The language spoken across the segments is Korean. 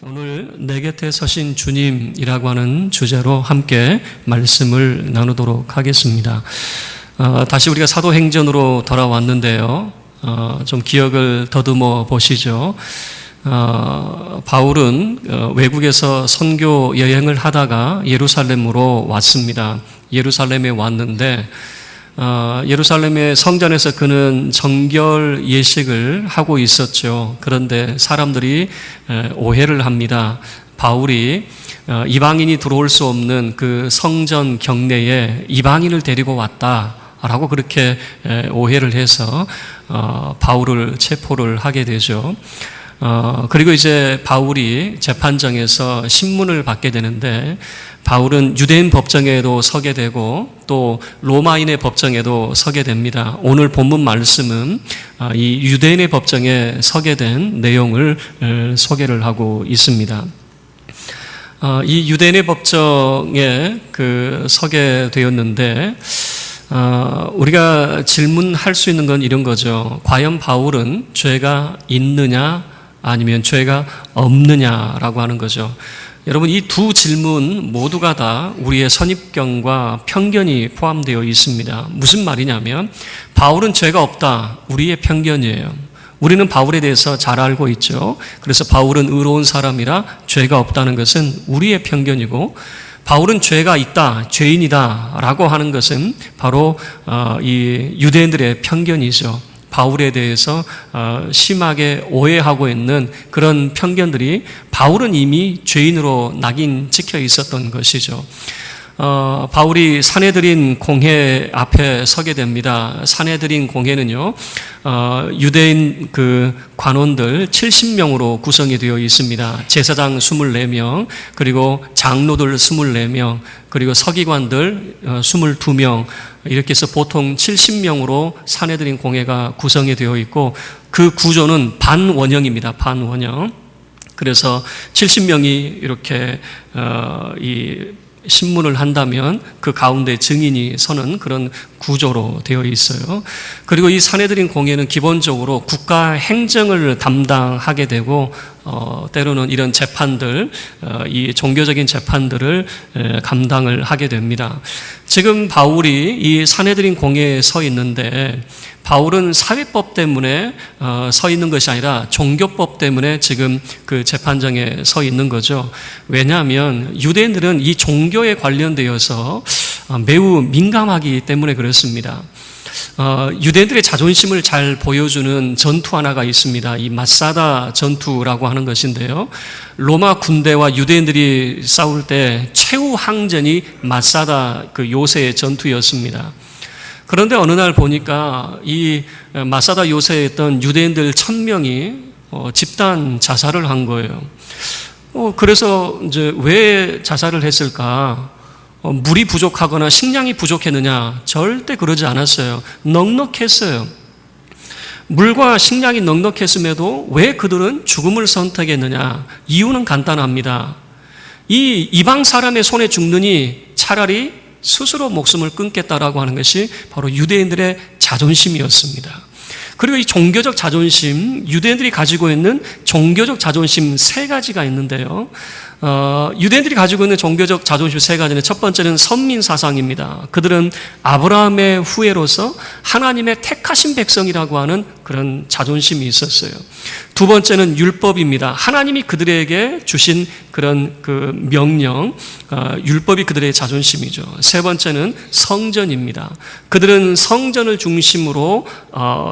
오늘 내 곁에 서신 주님이라고 하는 주제로 함께 말씀을 나누도록 하겠습니다. 다시 우리가 사도행전으로 돌아왔는데요. 좀 기억을 더듬어 보시죠. 바울은 외국에서 선교 여행을 하다가 예루살렘으로 왔습니다. 예루살렘에 왔는데 예루살렘의 성전에서 그는 정결 예식을 하고 있었죠. 그런데 사람들이 오해를 합니다. 바울이 이방인이 들어올 수 없는 그 성전 경내에 이방인을 데리고 왔다라고 그렇게 오해를 해서 바울을 체포를 하게 되죠. 그리고 이제 바울이 재판정에서 신문을 받게 되는데 바울은 유대인 법정에도 서게 되고 또 로마인의 법정에도 서게 됩니다. 오늘 본문 말씀은 이 유대인의 법정에 서게 된 내용을 소개를 하고 있습니다. 이 유대인의 법정에 서게 되었는데 우리가 질문할 수 있는 건 이런 거죠. 과연 바울은 죄가 있느냐 아니면 죄가 없느냐라고 하는 거죠. 여러분, 이 두 질문 모두가 다 우리의 선입견과 편견이 포함되어 있습니다. 무슨 말이냐면 바울은 죄가 없다, 우리의 편견이에요. 우리는 바울에 대해서 잘 알고 있죠. 그래서 바울은 의로운 사람이라 죄가 없다는 것은 우리의 편견이고, 바울은 죄가 있다, 죄인이다 라고 하는 것은 바로 이 유대인들의 편견이죠. 바울에 대해서 심하게 오해하고 있는 그런 편견들이 바울은 이미 죄인으로 낙인 찍혀 있었던 것이죠. 바울이 사내들인 공회 앞에 서게 됩니다. 사내들인 공회는요, 유대인 관원들 70명으로 구성이 되어 있습니다. 제사장 24명, 그리고 장로들 24명, 그리고 서기관들 22명, 이렇게 해서 보통 70명으로 사내들인 공회가 구성이 되어 있고, 그 구조는 반원형입니다. 반원형. 그래서 70명이 이렇게 신문을 한다면 그 가운데 증인이 서는 그런 구조로 되어 있어요. 그리고 이 사내들인 공회는 기본적으로 국가 행정을 담당하게 되고 때로는 이런 재판들, 이 종교적인 재판들을 감당을 하게 됩니다. 지금 바울이 이 사내들인 공회에 서 있는데 바울은 사회법 때문에 서 있는 것이 아니라 종교법 때문에 지금 그 재판정에 서 있는 거죠. 왜냐하면 유대인들은 이 종교에 관련되어서 매우 민감하기 때문에 그렇습니다. 유대인들의 자존심을 잘 보여주는 전투 하나가 있습니다. 이 마사다 전투라고 하는 것인데요. 로마 군대와 유대인들이 싸울 때 최후 항전이 마사다 요새의 전투였습니다. 그런데 어느 날 보니까 이 마사다 요새에 있던 유대인들 1000명이 집단 자살을 한 거예요. 그래서 이제 왜 자살을 했을까? 물이 부족하거나 식량이 부족했느냐? 절대 그러지 않았어요. 넉넉했어요. 물과 식량이 넉넉했음에도 왜 그들은 죽음을 선택했느냐? 이유는 간단합니다. 이 이방 사람의 손에 죽느니 차라리 스스로 목숨을 끊겠다라고 하는 것이 바로 유대인들의 자존심이었습니다. 그리고 이 종교적 자존심, 유대인들이 가지고 있는 종교적 자존심 3가지가 있는데요. 유대인들이 가지고 있는 종교적 자존심 3가지는 첫 번째는 선민 사상입니다. 그들은 아브라함의 후예로서 하나님의 택하신 백성이라고 하는 그런 자존심이 있었어요. 두 번째는 율법입니다. 하나님이 그들에게 주신 그런 명령, 율법이 그들의 자존심이죠. 세 번째는 성전입니다. 그들은 성전을 중심으로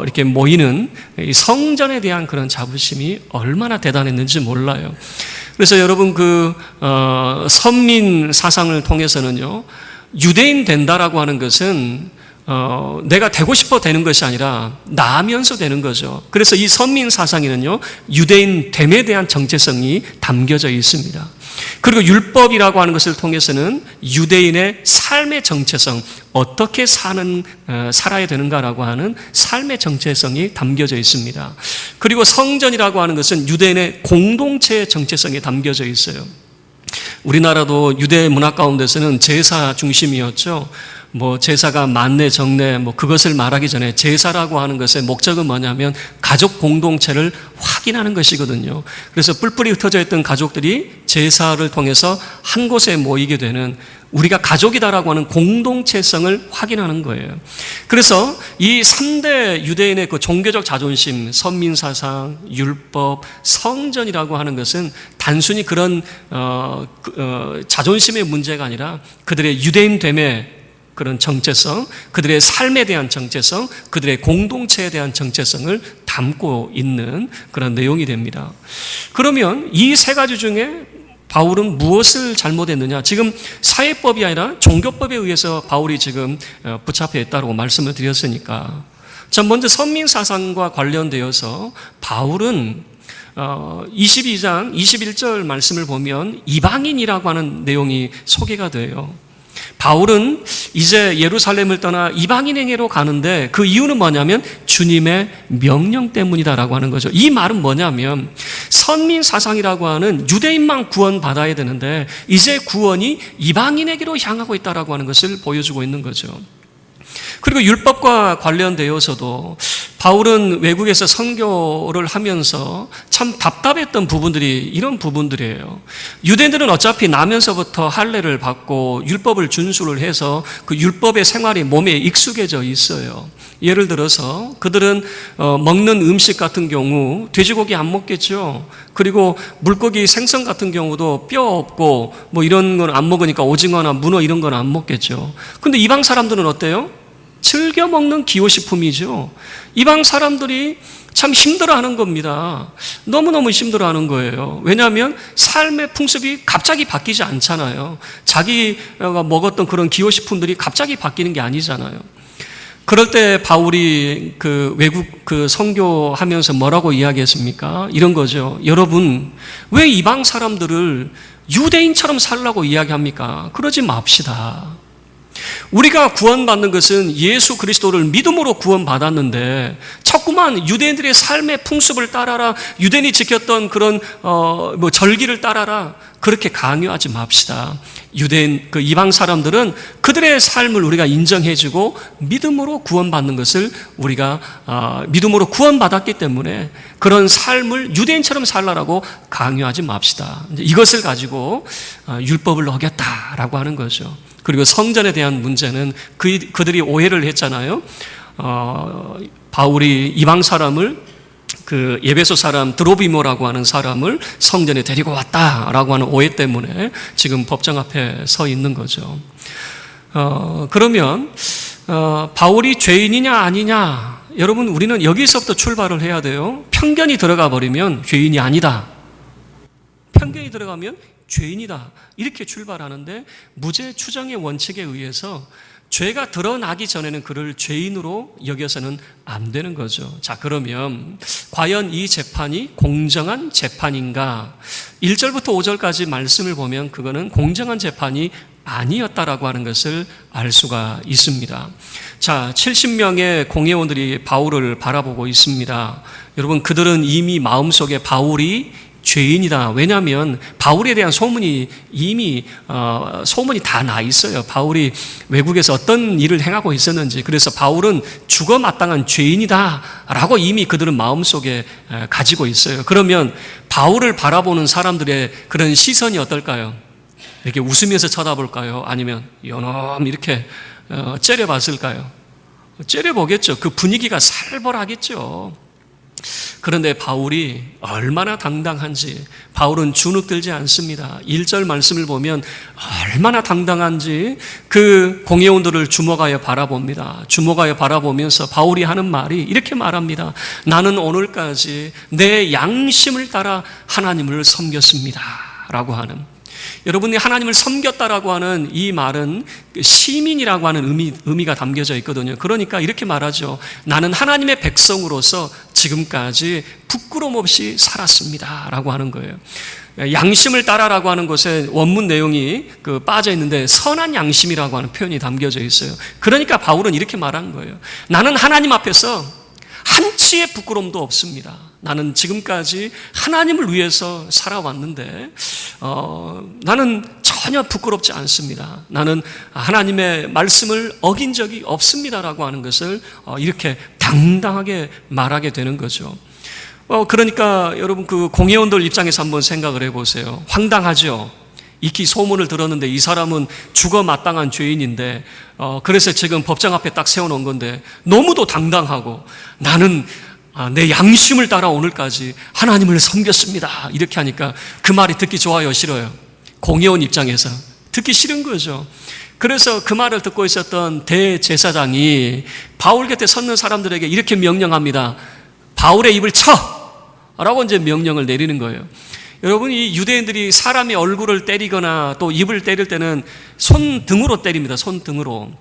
이렇게 모이는 이 성전에 대한 그런 자부심이 얼마나 대단했는지 몰라요. 그래서 여러분 선민 사상을 통해서는요, 유대인 된다라고 하는 것은 내가 되고 싶어 되는 것이 아니라 나면서 되는 거죠. 그래서 이 선민 사상에는요, 유대인 됨에 대한 정체성이 담겨져 있습니다. 그리고 율법이라고 하는 것을 통해서는 유대인의 삶의 정체성, 어떻게 살아야 되는가라고 하는 삶의 정체성이 담겨져 있습니다. 그리고 성전이라고 하는 것은 유대인의 공동체의 정체성이 담겨져 있어요. 우리나라도 유대 문화 가운데서는 제사 중심이었죠. 뭐 제사가 만내 정내 뭐 그것을 말하기 전에 제사라고 하는 것의 목적은 뭐냐면 가족 공동체를 확인하는 것이거든요. 그래서 뿔뿔이 흩어져 있던 가족들이 제사를 통해서 한 곳에 모이게 되는, 우리가 가족이다라고 하는 공동체성을 확인하는 거예요. 그래서 이 3대 유대인의 그 종교적 자존심, 선민사상, 율법, 성전이라고 하는 것은 단순히 그런 자존심의 문제가 아니라 그들의 유대인됨의 그런 정체성, 그들의 삶에 대한 정체성, 그들의 공동체에 대한 정체성을 담고 있는 그런 내용이 됩니다. 그러면 이 세 가지 중에 바울은 무엇을 잘못했느냐? 지금 사회법이 아니라 종교법에 의해서 바울이 지금 붙잡혀 있다고 말씀을 드렸으니까, 전 먼저 선민사상과 관련되어서 바울은 22장 21절 말씀을 보면 이방인이라고 하는 내용이 소개가 돼요. 바울은 이제 예루살렘을 떠나 이방인에게로 가는데 그 이유는 뭐냐면 주님의 명령 때문이다라고 하는 거죠. 이 말은 뭐냐면 선민사상이라고 하는 유대인만 구원받아야 되는데 이제 구원이 이방인에게로 향하고 있다라고 하는 것을 보여주고 있는 거죠. 그리고 율법과 관련되어서도 바울은 외국에서 선교를 하면서 참 답답했던 부분들이 이런 부분들이에요. 유대인들은 어차피 나면서부터 할례를 받고 율법을 준수를 해서 그 율법의 생활이 몸에 익숙해져 있어요. 예를 들어서 그들은 먹는 음식 같은 경우 돼지고기 안 먹겠죠. 그리고 물고기 생선 같은 경우도 뼈 없고 뭐 이런 건 안 먹으니까 오징어나 문어 이런 건 안 먹겠죠. 근데 이방 사람들은 어때요? 즐겨 먹는 기호식품이죠. 이방 사람들이 참 힘들어하는 겁니다. 너무너무 힘들어하는 거예요. 왜냐하면 삶의 풍습이 갑자기 바뀌지 않잖아요. 자기가 먹었던 그런 기호식품들이 갑자기 바뀌는 게 아니잖아요. 그럴 때 바울이 그 외국 그 선교하면서 뭐라고 이야기했습니까? 이런 거죠. 여러분, 왜 이방 사람들을 유대인처럼 살라고 이야기합니까? 그러지 맙시다. 우리가 구원받는 것은 예수 그리스도를 믿음으로 구원받았는데 자꾸만 유대인들의 삶의 풍습을 따라라, 유대인이 지켰던 그런 절기를 따라라, 그렇게 강요하지 맙시다. 유대인 그 이방 사람들은 그들의 삶을 우리가 인정해주고 믿음으로 구원받는 것을 우리가 믿음으로 구원받았기 때문에 그런 삶을 유대인처럼 살라라고 강요하지 맙시다. 이것을 가지고 율법을 어겼다라고 하는 거죠. 그리고 성전에 대한 문제는 그들이 오해를 했잖아요. 바울이 이방 사람을 그 에베소 사람 드로비모라고 하는 사람을 성전에 데리고 왔다라고 하는 오해 때문에 지금 법정 앞에 서 있는 거죠. 그러면 바울이 죄인이냐 아니냐? 여러분, 우리는 여기서부터 출발을 해야 돼요. 편견이 들어가 버리면 죄인이 아니다. 편견이 들어가면 죄인이다. 이렇게 출발하는데 무죄 추정의 원칙에 의해서 죄가 드러나기 전에는 그를 죄인으로 여겨서는 안 되는 거죠. 자, 그러면 과연 이 재판이 공정한 재판인가? 1절부터 5절까지 말씀을 보면 그거는 공정한 재판이 아니었다라고 하는 것을 알 수가 있습니다. 자, 70명의 공회원들이 바울을 바라보고 있습니다. 여러분, 그들은 이미 마음속에 바울이 죄인이다. 왜냐하면 바울에 대한 소문이 이미 소문이 다 나 있어요. 바울이 외국에서 어떤 일을 행하고 있었는지. 그래서 바울은 죽어 마땅한 죄인이다라고 이미 그들은 마음속에 가지고 있어요. 그러면 바울을 바라보는 사람들의 그런 시선이 어떨까요? 이렇게 웃으면서 쳐다볼까요? 아니면 연엄 이렇게 째려봤을까요? 째려보겠죠. 그 분위기가 살벌하겠죠. 그런데 바울이 얼마나 당당한지, 바울은 주눅들지 않습니다. 1절 말씀을 보면 얼마나 당당한지 그 공회원들을 주목하여 바라봅니다. 주목하여 바라보면서 바울이 하는 말이 이렇게 말합니다. 나는 오늘까지 내 양심을 따라 하나님을 섬겼습니다 라고 하는, 여러분이 하나님을 섬겼다라고 하는 이 말은 시민이라고 하는 의미가 담겨져 있거든요. 그러니까 이렇게 말하죠. 나는 하나님의 백성으로서 지금까지 부끄럼 없이 살았습니다 라고 하는 거예요. 양심을 따라라고 하는 것에 원문 내용이 빠져 있는데 선한 양심이라고 하는 표현이 담겨져 있어요. 그러니까 바울은 이렇게 말한 거예요. 나는 하나님 앞에서 한치의 부끄러움도 없습니다. 나는 지금까지 하나님을 위해서 살아왔는데 나는 전혀 부끄럽지 않습니다. 나는 하나님의 말씀을 어긴 적이 없습니다라고 하는 것을 이렇게 당당하게 말하게 되는 거죠. 그러니까 여러분 그 공회원들 입장에서 한번 생각을 해보세요. 황당하죠. 익히 소문을 들었는데 이 사람은 죽어 마땅한 죄인인데 그래서 지금 법정 앞에 딱 세워놓은 건데 너무도 당당하고 나는 내 양심을 따라 오늘까지 하나님을 섬겼습니다. 이렇게 하니까 그 말이 듣기 좋아요, 싫어요? 공회원 입장에서 듣기 싫은 거죠. 그래서 그 말을 듣고 있었던 대제사장이 바울 곁에 섰는 사람들에게 이렇게 명령합니다. 바울의 입을 쳐! 라고 이제 명령을 내리는 거예요. 여러분, 이 유대인들이 사람의 얼굴을 때리거나 또 입을 때릴 때는 손등으로 때립니다. 손등으로.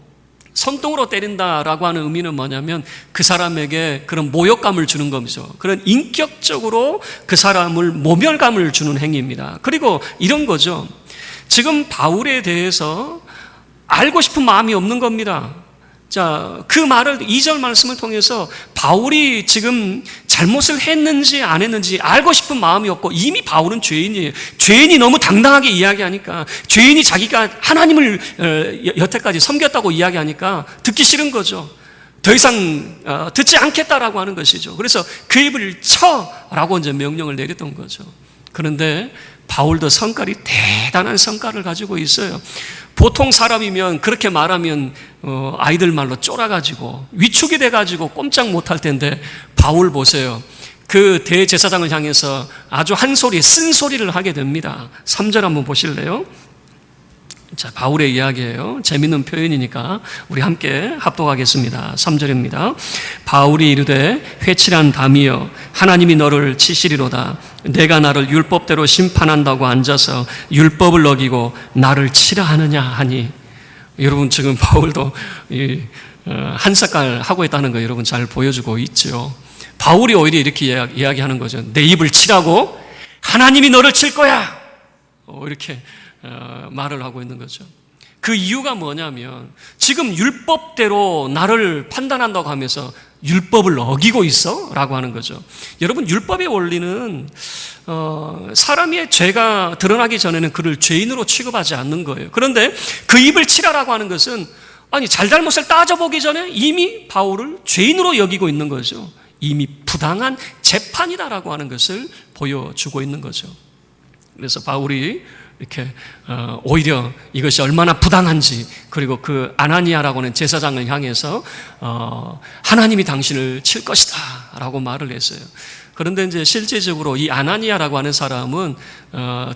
손등으로 때린다라고 하는 의미는 뭐냐면 그 사람에게 그런 모욕감을 주는 거죠. 그런 인격적으로 그 사람을 모멸감을 주는 행위입니다. 그리고 이런 거죠. 지금 바울에 대해서 알고 싶은 마음이 없는 겁니다. 자, 그 말을 2절 말씀을 통해서 바울이 지금 잘못을 했는지 안 했는지 알고 싶은 마음이 없고 이미 바울은 죄인이에요. 죄인이 너무 당당하게 이야기하니까 죄인이 자기가 하나님을 여태까지 섬겼다고 이야기하니까 듣기 싫은 거죠. 더 이상 듣지 않겠다라고 하는 것이죠. 그래서 그 입을 쳐라고 이제 명령을 내렸던 거죠. 그런데 바울도 성깔이 대단한 성깔을 가지고 있어요. 보통 사람이면 그렇게 말하면 아이들 말로 쫄아가지고 위축이 돼가지고 꼼짝 못할 텐데 바울 보세요. 그 대제사장을 향해서 아주 한 소리, 쓴 소리를 하게 됩니다. 3절 한번 보실래요? 자, 바울의 이야기예요. 재밌는 표현이니까 우리 함께 합독하겠습니다. 3절입니다. 바울이 이르되 회칠한 담이여 하나님이 너를 치시리로다. 내가 나를 율법대로 심판한다고 앉아서 율법을 어기고 나를 치라 하느냐 하니. 여러분 지금 바울도 한삭갈 하고 있다는 거 여러분 잘 보여주고 있죠. 바울이 오히려 이렇게 이야기하는 거죠. 내 입을 치라고? 하나님이 너를 칠 거야. 이렇게 말을 하고 있는 거죠. 그 이유가 뭐냐면 지금 율법대로 나를 판단한다고 하면서 율법을 어기고 있어? 라고 하는 거죠. 여러분, 율법의 원리는 사람의 죄가 드러나기 전에는 그를 죄인으로 취급하지 않는 거예요. 그런데 그 입을 치라라고 하는 것은 아니 잘잘못을 따져보기 전에 이미 바울을 죄인으로 여기고 있는 거죠. 이미 부당한 재판이다라고 하는 것을 보여주고 있는 거죠. 그래서 바울이 이렇게 오히려 이것이 얼마나 부당한지, 그리고 그 아나니아라고 하는 제사장을 향해서 하나님이 당신을 칠 것이다 라고 말을 했어요. 그런데 이제 실제적으로 이 아나니아라고 하는 사람은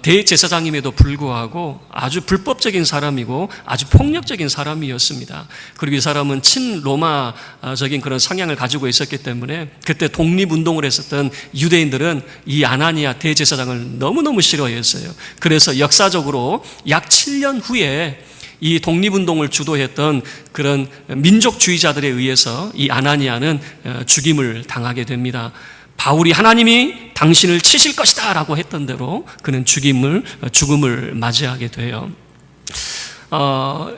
대제사장임에도 불구하고 아주 불법적인 사람이고 아주 폭력적인 사람이었습니다. 그리고 이 사람은 친로마적인 그런 성향을 가지고 있었기 때문에 그때 독립운동을 했었던 유대인들은 이 아나니아 대제사장을 너무너무 싫어했어요. 그래서 역사적으로 약 7년 후에 이 독립운동을 주도했던 그런 민족주의자들에 의해서 이 아나니아는 죽임을 당하게 됩니다. 바울이 하나님이 당신을 치실 것이다 라고 했던 대로 그는 죽음을 맞이하게 돼요.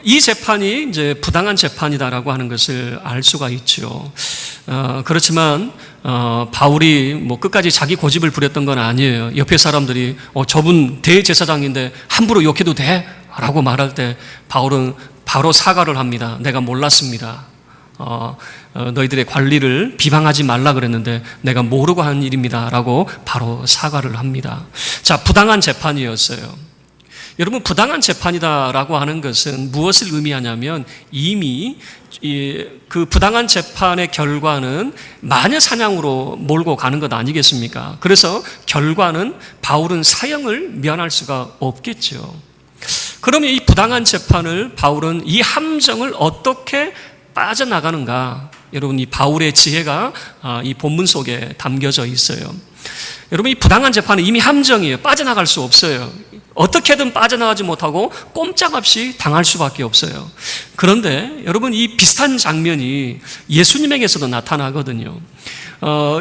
이 재판이 이제 부당한 재판이다라고 하는 것을 알 수가 있죠. 그렇지만 바울이 뭐 끝까지 자기 고집을 부렸던 건 아니에요. 옆에 사람들이 저분 대제사장인데 함부로 욕해도 돼? 라고 말할 때 바울은 바로 사과를 합니다. 내가 몰랐습니다. 너희들의 관리를 비방하지 말라 그랬는데 내가 모르고 한 일입니다 라고 바로 사과를 합니다. 자, 부당한 재판이었어요. 여러분, 부당한 재판이다라고 하는 것은 무엇을 의미하냐면 이미 그 부당한 재판의 결과는 마녀 사냥으로 몰고 가는 것 아니겠습니까? 그래서 결과는 바울은 사형을 면할 수가 없겠죠. 그러면 이 부당한 재판을 바울은 이 함정을 어떻게 빠져나가는가? 여러분, 이 바울의 지혜가 이 본문 속에 담겨져 있어요. 여러분, 이 부당한 재판은 이미 함정이에요. 빠져나갈 수 없어요. 어떻게든 빠져나가지 못하고 꼼짝없이 당할 수밖에 없어요. 그런데 여러분, 이 비슷한 장면이 예수님에게서도 나타나거든요.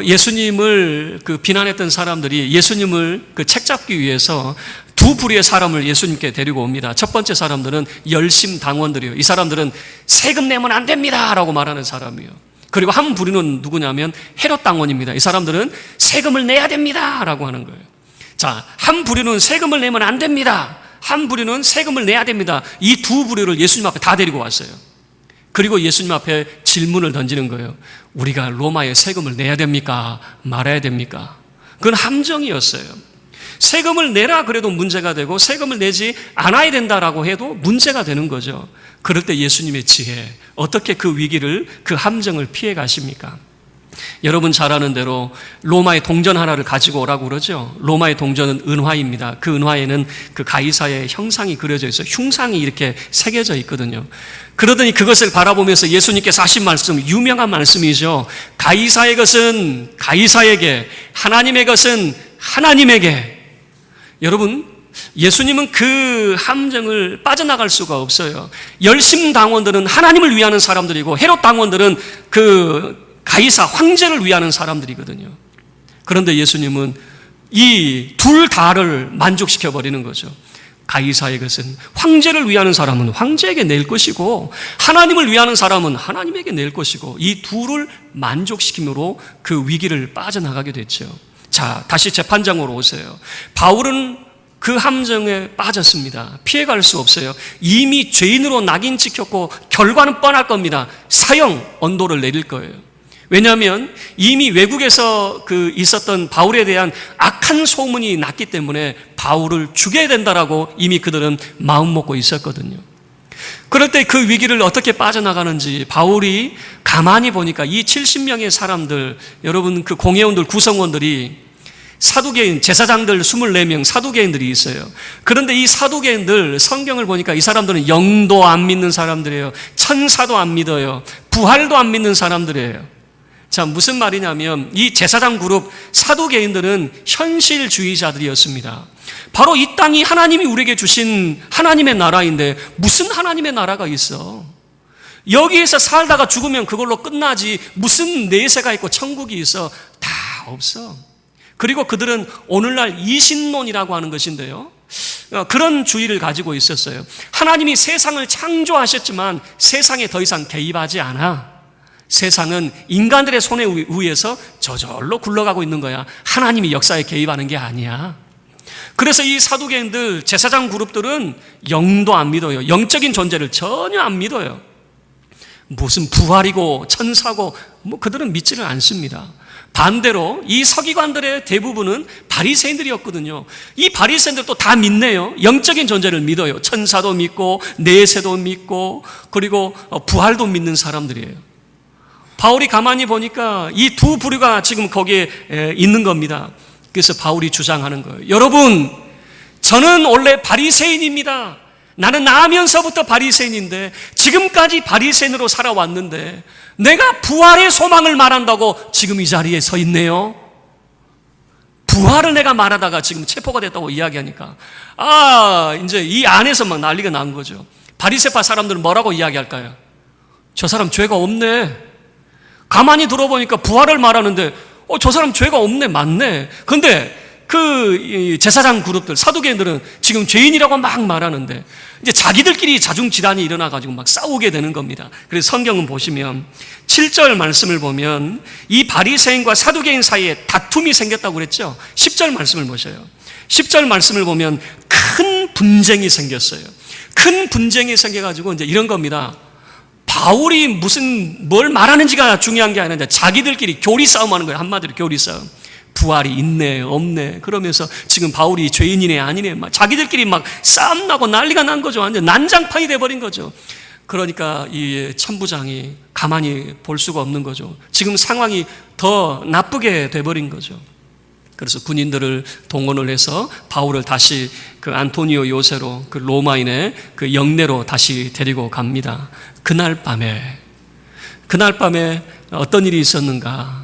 예수님을 비난했던 사람들이 예수님을 책잡기 위해서 두 부류의 사람을 예수님께 데리고 옵니다. 첫 번째 사람들은 열심당원들이요. 이 사람들은 세금 내면 안 됩니다 라고 말하는 사람이에요. 그리고 한 부류는 누구냐면 헤롯 당원입니다. 이 사람들은 세금을 내야 됩니다 라고 하는 거예요. 자, 한 부류는 세금을 내면 안 됩니다. 한 부류는 세금을 내야 됩니다. 이 두 부류를 예수님 앞에 다 데리고 왔어요. 그리고 예수님 앞에 질문을 던지는 거예요. 우리가 로마에 세금을 내야 됩니까? 말아야 됩니까? 그건 함정이었어요. 세금을 내라 그래도 문제가 되고 세금을 내지 않아야 된다라고 해도 문제가 되는 거죠. 그럴 때 예수님의 지혜, 어떻게 그 위기를, 그 함정을 피해 가십니까? 여러분 잘 아는 대로 로마의 동전 하나를 가지고 오라고 그러죠. 로마의 동전은 은화입니다. 그 은화에는 그 가이사의 형상이 그려져 있어요. 흉상이 이렇게 새겨져 있거든요. 그러더니 그것을 바라보면서 예수님께서 하신 말씀, 유명한 말씀이죠. 가이사의 것은 가이사에게, 하나님의 것은 하나님에게. 여러분, 예수님은 그 함정을 빠져나갈 수가 없어요. 열심 당원들은 하나님을 위하는 사람들이고 헤롯 당원들은 그 가이사 황제를 위하는 사람들이거든요. 그런데 예수님은 이 둘 다를 만족시켜 버리는 거죠. 가이사의 것은, 황제를 위하는 사람은 황제에게 낼 것이고 하나님을 위하는 사람은 하나님에게 낼 것이고, 이 둘을 만족시킴으로 그 위기를 빠져나가게 됐죠. 자, 다시 재판장으로 오세요. 바울은 그 함정에 빠졌습니다. 피해갈 수 없어요. 이미 죄인으로 낙인 찍혔고 결과는 뻔할 겁니다. 사형 언도를 내릴 거예요. 왜냐하면 이미 외국에서 있었던 바울에 대한 악한 소문이 났기 때문에 바울을 죽여야 된다라고 이미 그들은 마음 먹고 있었거든요. 그럴 때 그 위기를 어떻게 빠져나가는지 바울이 가만히 보니까 이 70명의 사람들, 여러분 그 공회원들, 구성원들이 사두개인, 제사장들 24명 사두개인들이 있어요. 그런데 이 사두개인들 성경을 보니까 이 사람들은 영도 안 믿는 사람들이에요. 천사도 안 믿어요. 부활도 안 믿는 사람들이에요. 자, 무슨 말이냐면 이 제사장 그룹 사두개인들은 현실주의자들이었습니다. 바로 이 땅이 하나님이 우리에게 주신 하나님의 나라인데 무슨 하나님의 나라가 있어? 여기에서 살다가 죽으면 그걸로 끝나지 무슨 내세가 있고 천국이 있어? 다 없어. 그리고 그들은 오늘날 이신론이라고 하는 것인데요, 그런 주의를 가지고 있었어요. 하나님이 세상을 창조하셨지만 세상에 더 이상 개입하지 않아. 세상은 인간들의 손에 의해서 저절로 굴러가고 있는 거야. 하나님이 역사에 개입하는 게 아니야. 그래서 이 사두개인들, 제사장 그룹들은 영도 안 믿어요. 영적인 존재를 전혀 안 믿어요. 무슨 부활이고 천사고 그들은 믿지를 않습니다. 반대로 이 서기관들의 대부분은 바리새인들이었거든요. 이 바리새인들도 다 믿네요. 영적인 존재를 믿어요. 천사도 믿고 내세도 믿고 그리고 부활도 믿는 사람들이에요. 바울이 가만히 보니까 이 두 부류가 지금 거기에 있는 겁니다. 그래서 바울이 주장하는 거예요. 여러분, 저는 원래 바리새인입니다. 나는 나면서부터 바리새인인데 지금까지 바리새인으로 살아왔는데 내가 부활의 소망을 말한다고 지금 이 자리에 서 있네요. 부활을 내가 말하다가 지금 체포가 됐다고 이야기하니까 이제 이 안에서 막 난리가 난 거죠. 바리새파 사람들은 뭐라고 이야기할까요? 저 사람 죄가 없네. 가만히 들어보니까 부활을 말하는데 저 사람 죄가 없네, 맞네. 그런데 그 제사장 그룹들, 사두개인들은 지금 죄인이라고 막 말하는데 이제 자기들끼리 자중질환이 일어나가지고 막 싸우게 되는 겁니다. 그래서 성경은 보시면 7절 말씀을 보면 이 바리새인과 사두개인 사이에 다툼이 생겼다고 그랬죠. 10절 말씀을 보셔요. 10절 말씀을 보면 큰 분쟁이 생겼어요. 큰 분쟁이 생겨가지고 이제 이런 겁니다. 바울이 뭘 말하는지가 중요한 게 아니라 자기들끼리 교리 싸움하는 거예요. 한마디로 교리 싸움. 부활이 있네 없네 그러면서 지금 바울이 죄인이네 아니네 막 자기들끼리 막 싸움 나고 난리가 난 거죠. 완전 난장판이 돼버린 거죠. 그러니까 이 천부장이 가만히 볼 수가 없는 거죠. 지금 상황이 더 나쁘게 돼버린 거죠. 그래서 군인들을 동원을 해서 바울을 다시 그 안토니오 요새로 그 로마인의 그 영내로 다시 데리고 갑니다. 그날 밤에 어떤 일이 있었는가?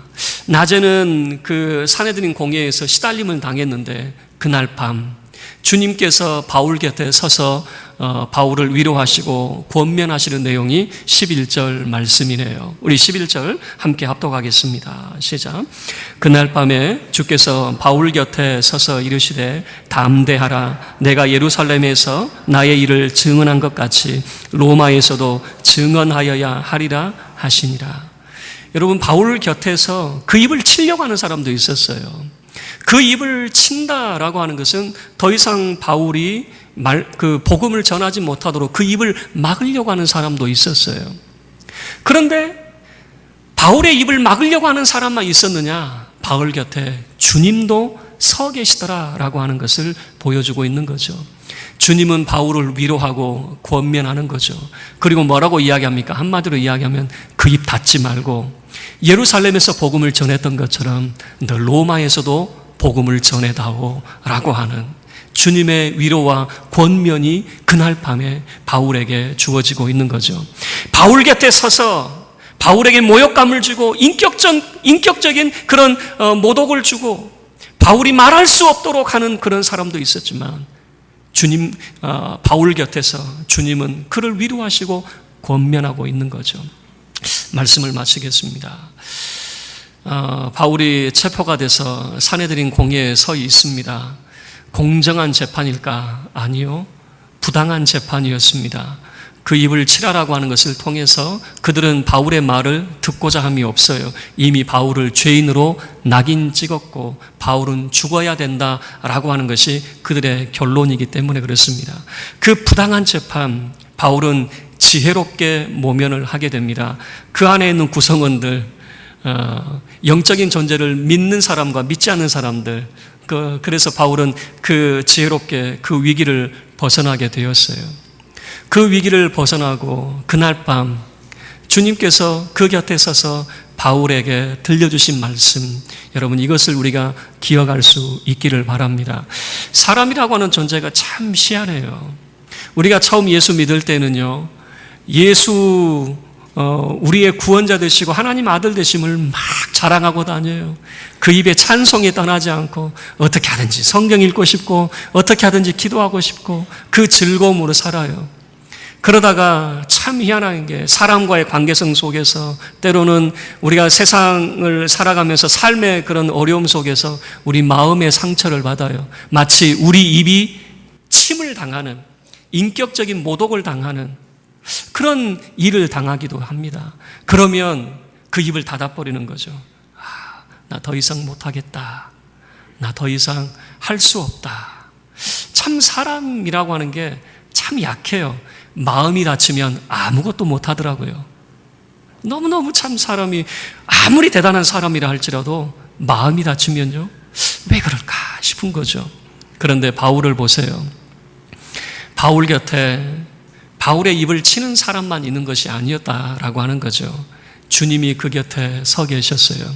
낮에는 그 사내들인 공회에서 시달림을 당했는데 그날 밤 주님께서 바울 곁에 서서 바울을 위로하시고 권면하시는 내용이 11절 말씀이네요. 우리 11절 함께 합독하겠습니다. 시작. 그날 밤에 주께서 바울 곁에 서서 이르시되 담대하라. 내가 예루살렘에서 나의 일을 증언한 것 같이 로마에서도 증언하여야 하리라 하시니라. 여러분, 바울 곁에서 그 입을 치려고 하는 사람도 있었어요. 그 입을 친다라고 하는 것은 더 이상 바울이 그 복음을 전하지 못하도록 그 입을 막으려고 하는 사람도 있었어요. 그런데 바울의 입을 막으려고 하는 사람만 있었느냐? 바울 곁에 주님도 서 계시더라라고 하는 것을 보여주고 있는 거죠. 주님은 바울을 위로하고 권면하는 거죠. 그리고 뭐라고 이야기합니까? 한마디로 이야기하면 그 입 닫지 말고 예루살렘에서 복음을 전했던 것처럼 너 로마에서도 복음을 전해다오라고 하는 주님의 위로와 권면이 그날 밤에 바울에게 주어지고 있는 거죠. 바울 곁에 서서 바울에게 모욕감을 주고 인격적인 그런 모독을 주고 바울이 말할 수 없도록 하는 그런 사람도 있었지만 바울 곁에서 주님은 그를 위로하시고 권면하고 있는 거죠. 말씀을 마치겠습니다. 바울이 체포가 돼서 사내들인 공회에 서 있습니다. 공정한 재판일까? 아니요. 부당한 재판이었습니다. 그 입을 치라라고 하는 것을 통해서 그들은 바울의 말을 듣고자 함이 없어요. 이미 바울을 죄인으로 낙인 찍었고 바울은 죽어야 된다라고 하는 것이 그들의 결론이기 때문에 그렇습니다. 그 부당한 재판, 바울은 지혜롭게 모면을 하게 됩니다. 그 안에 있는 구성원들, 영적인 존재를 믿는 사람과 믿지 않는 사람들, 그래서 바울은 그 지혜롭게 그 위기를 벗어나게 되었어요. 그 위기를 벗어나고 그날 밤 주님께서 그 곁에 서서 바울에게 들려주신 말씀, 여러분 이것을 우리가 기억할 수 있기를 바랍니다. 사람이라고 하는 존재가 참 희한해요. 우리가 처음 예수 믿을 때는요, 예수 우리의 구원자 되시고 하나님 아들 되심을 막 자랑하고 다녀요. 그 입에 찬송이 떠나지 않고 어떻게 하든지 성경 읽고 싶고 어떻게 하든지 기도하고 싶고 그 즐거움으로 살아요. 그러다가 참 희한한 게 사람과의 관계성 속에서 때로는 우리가 세상을 살아가면서 삶의 그런 어려움 속에서 우리 마음의 상처를 받아요. 마치 우리 입이 침을 당하는, 인격적인 모독을 당하는 그런 일을 당하기도 합니다. 그러면 그 입을 닫아버리는 거죠. 나 더 이상 못하겠다. 나 더 이상 할 수 없다. 참 사람이라고 하는 게 참 약해요. 마음이 다치면 아무것도 못하더라고요. 너무너무 참 사람이 아무리 대단한 사람이라 할지라도 마음이 다치면요, 왜 그럴까 싶은 거죠. 그런데 바울을 보세요. 바울 곁에 바울의 입을 치는 사람만 있는 것이 아니었다라고 하는 거죠. 주님이 그 곁에 서 계셨어요.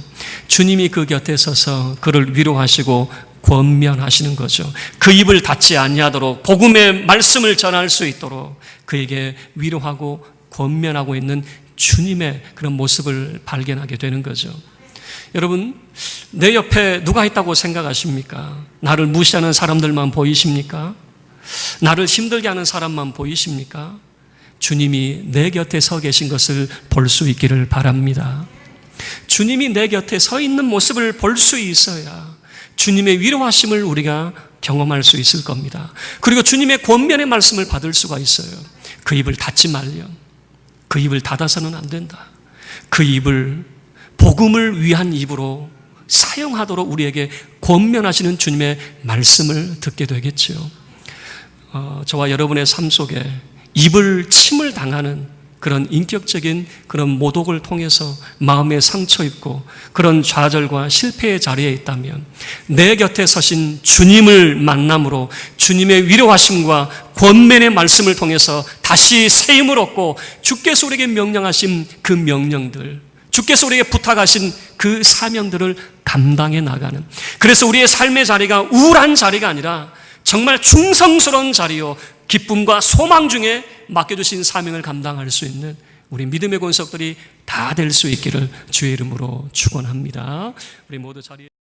주님이 그 곁에 서서 그를 위로하시고 권면하시는 거죠. 그 입을 닫지 아니하도록 복음의 말씀을 전할 수 있도록 그에게 위로하고 권면하고 있는 주님의 그런 모습을 발견하게 되는 거죠. 여러분, 내 옆에 누가 있다고 생각하십니까? 나를 무시하는 사람들만 보이십니까? 나를 힘들게 하는 사람만 보이십니까? 주님이 내 곁에 서 계신 것을 볼 수 있기를 바랍니다. 주님이 내 곁에 서 있는 모습을 볼 수 있어야 주님의 위로하심을 우리가 경험할 수 있을 겁니다. 그리고 주님의 권면의 말씀을 받을 수가 있어요. 그 입을 닫지 말렴. 그 입을 닫아서는 안 된다. 그 입을 복음을 위한 입으로 사용하도록 우리에게 권면하시는 주님의 말씀을 듣게 되겠죠. 저와 여러분의 삶 속에 입을 침을 당하는 그런 인격적인 그런 모독을 통해서 마음에 상처 입고 그런 좌절과 실패의 자리에 있다면 내 곁에 서신 주님을 만남으로 주님의 위로하심과 권면의 말씀을 통해서 다시 새 힘을 얻고 주께서 우리에게 명령하신 그 명령들, 주께서 우리에게 부탁하신 그 사명들을 감당해 나가는, 그래서 우리의 삶의 자리가 우울한 자리가 아니라 정말 충성스러운 자리요 기쁨과 소망 중에 맡겨주신 사명을 감당할 수 있는 우리 믿음의 권속들이 다 될 수 있기를 주의 이름으로 축원합니다. 우리 모두 자리에